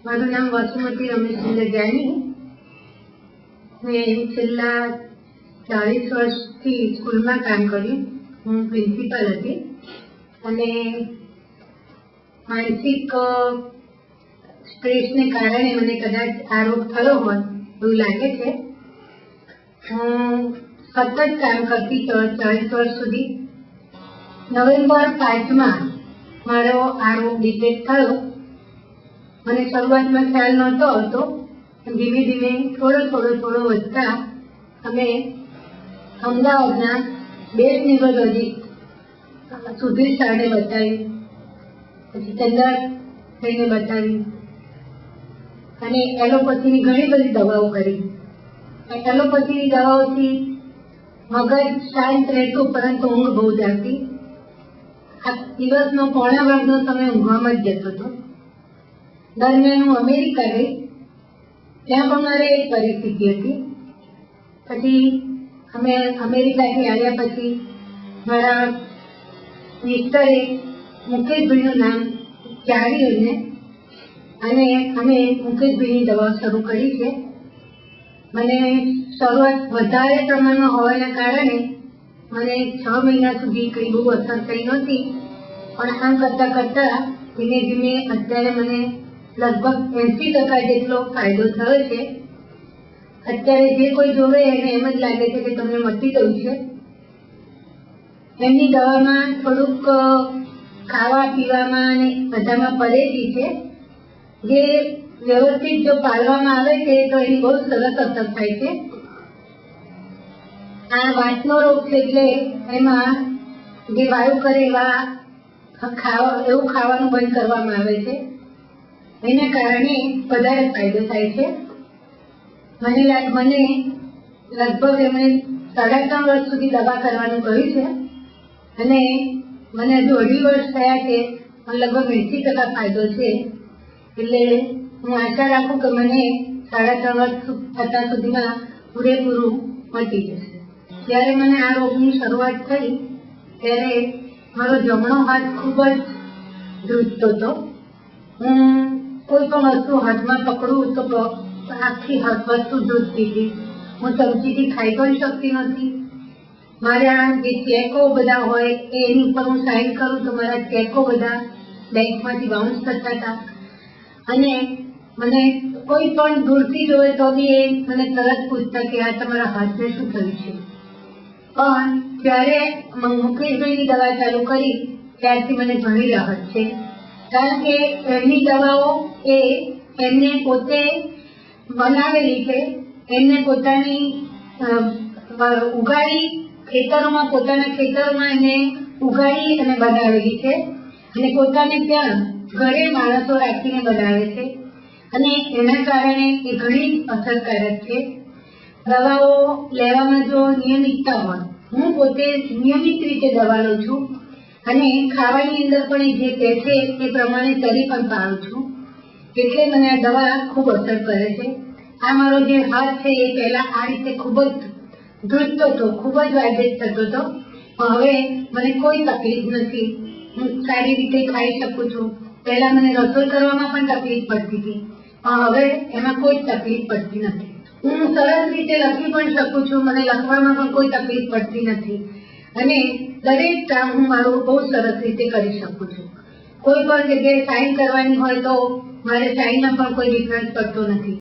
મારું નામ વસુમતી રમેશચંદ્ર જાની. મેં છેલ્લા 40 વર્ષથી સ્કૂલમાં કામ કર્યું. હું પ્રિન્સિપાલ હતી અને માનસિક સ્ટ્રેસને કારણે મને કદાચ આ રોગ થયો હોય એવું લાગે છે. હું સતત કામ કરતી 40 વર્ષ સુધી. નવેમ્બર 5માં મારો આ રોગ ડિટેક્ટ થયો. મને શરૂઆતમાં ખ્યાલ નહોતો આવતો. ધીમે ધીમે થોડો વધતા અમે અમદાવાદના બેસ્ટ ન્યુરોલોજીસ્ટ સુધીર સાહેબને બતાવી, પછી ચંદ્રભાઈને બતાવી અને એલોપેથીની ઘણી બધી દવાઓ કરી. એલોપેથીની દવાઓથી મગજ શાંત રહેતું, પરંતુ ઊંઘ બહુ જ આવતી. આ દિવસનો પોણા ભાગનો સમય ઊંઘવામાં જ જતો હતો. દરમિયાન હું અમેરિકા ગઈ. ત્યાં પણ મારે એક પરિસ્થિતિ હતી. પછી અમે અમેરિકાથી આવ્યા પછી મારા મિસ્ટરે મુકેશભાઈનું નામ જાણ્યું અને અમે મુકેશભાઈની દવા શરૂ કરી છે. મને શરૂઆત વધારે પ્રમાણમાં હોવાના કારણે મને 6 મહિના સુધી કંઈ બહુ અસર થઈ નહોતી, પણ આમ કરતાં ધીમે ધીમે અત્યારે મને લગભગ 80% જેટલો ફાયદો થયો છે. અત્યારે જે કોઈ જોવે એને એમ જ લાગે છે કે તમને મટી ગયું છે. એમની દવામાં થોડુંક ખાવા પીવામાં અને બધામાં પરેજી છે, જે વ્યવસ્થિત જો પાળવામાં આવે છે તો એની બહુ સરસ અસર થાય છે. આ વાતનો રોગ છે એટલે એમાં જે વાયુ કરે એવું ખાવાનું બંધ કરવામાં આવે છે. એના કારણે વધારે ફાયદો થાય છે. મને લગભગ એમણે 3.5 વર્ષ સુધી દવા કરવાનું કહ્યું છે અને મને હજુ 2.5 વર્ષ થયા છે. લગભગ 80% ફાયદો છે. એટલે હું આશા રાખું કે મને 3.5 વર્ષ થતા સુધીમાં પૂરેપૂરું મટી જશે. જ્યારે મને આ રોગની શરૂઆત થઈ ત્યારે મારો જમણો હાથ ખૂબ જ ધ્રુજતો હતો. હું કોઈ પણ વસ્તુ હાથમાં પકડું તો આખી વસ્તુ ધ્રુજતી હતી. હું ચમચીથી ખાઈ પણ શકતી નથી. મારા જે ચેકો બધા હોય એની ઉપર હું સાઇન કરું તો મારા ચેકો બધા બેંકમાંથી બાઉન્સ થતા હતા અને મને કોઈ પણ દૂરથી જોવે તો બી એ મને તરત પૂછતા કે આ તમારા હાથને શું થયું છે. પણ જ્યારે મુકેશભાઈની દવા ચાલુ કરી ત્યારથી મને ઘણી રાહત છે. કારણ કે એમની દવાઓ એ એમને પોતે બનાવેલી છે. એમને પોતાની ઉગાડી પોતાના ખેતરોમાં એને ઉગાડી અને બનાવેલી છે અને પોતાને ત્યાં ઘરે માણસો રાખીને બનાવે છે અને એના કારણે એ ઘણી અસરકારક છે. દવાઓ લેવામાં જો નિયમિતતા હોય, હું પોતે નિયમિત રીતે દવા લઉં છું અને ખાવાની અંદર પણ જે કહે છે એ પ્રમાણે કરી પણ પાડું છું. એટલે મને આ દવા ખૂબ અસર કરે છે. આ મારો જે હાથ છે એ પહેલા આ રીતે ખૂબ જ ધ્રુજતો હતો, ખૂબ જ વાઇબ્રેટ થતો હતો. હવે મને કોઈ તકલીફ નથી. હું સારી રીતે ખાઈ શકું છું. પહેલા મને રસોઈ કરવામાં પણ તકલીફ પડતી હતી, પણ હવે એમાં કોઈ તકલીફ પડતી નથી. હું સરસ રીતે લખી પણ શકું છું. મને લખવામાં પણ કોઈ તકલીફ પડતી નથી અને દરેક કામ હું મારું બહુ સરસ રીતે કરી શકું છું. કોઈ પણ જગ્યાએ સાઇન કરવાની હોય તો મારે સાઇનમાં પણ કોઈ ડિફરન્સ પડતો નથી.